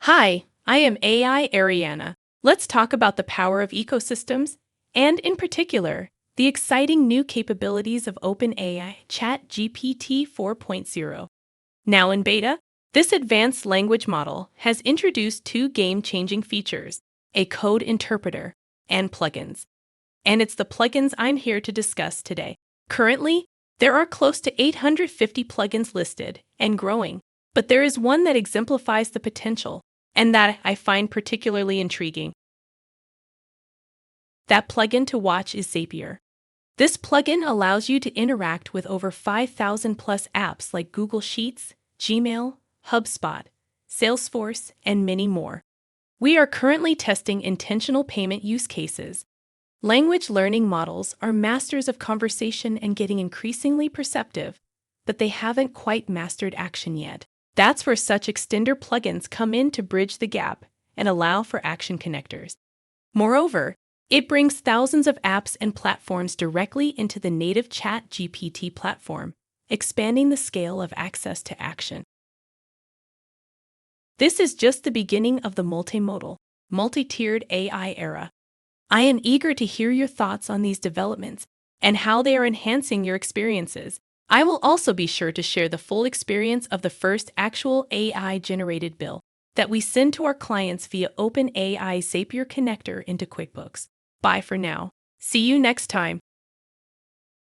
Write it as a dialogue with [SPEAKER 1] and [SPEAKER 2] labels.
[SPEAKER 1] Hi, I am AI Ariana. Let's talk about the power of ecosystems, and in particular, the exciting new capabilities of OpenAI ChatGPT 4.0. Now in beta, this advanced language model has introduced two game-changing features, a code interpreter and plugins. And it's the plugins I'm here to discuss today. Currently, there are close to 850 plugins listed and growing, but there is one that exemplifies the potential and that I find particularly intriguing. That plugin to watch is Zapier. This plugin allows you to interact with over 5,000 plus apps like Google Sheets, Gmail, HubSpot, Salesforce, and many more. We are currently testing intentional payment use cases. Language learning models are masters of conversation and getting increasingly perceptive, but they haven't quite mastered action yet. That's where such extender plugins come in to bridge the gap and allow for action connectors. Moreover, it brings thousands of apps and platforms directly into the native ChatGPT platform, expanding the scale of access to action. This is just the beginning of the multimodal, multi-tiered AI era. I am eager to hear your thoughts on these developments and how they are enhancing your experiences. I will also be sure to share the full experience of the first actual AI-generated bill that we send to our clients via OpenAI Zapier connector into QuickBooks. Bye for now. See you next time.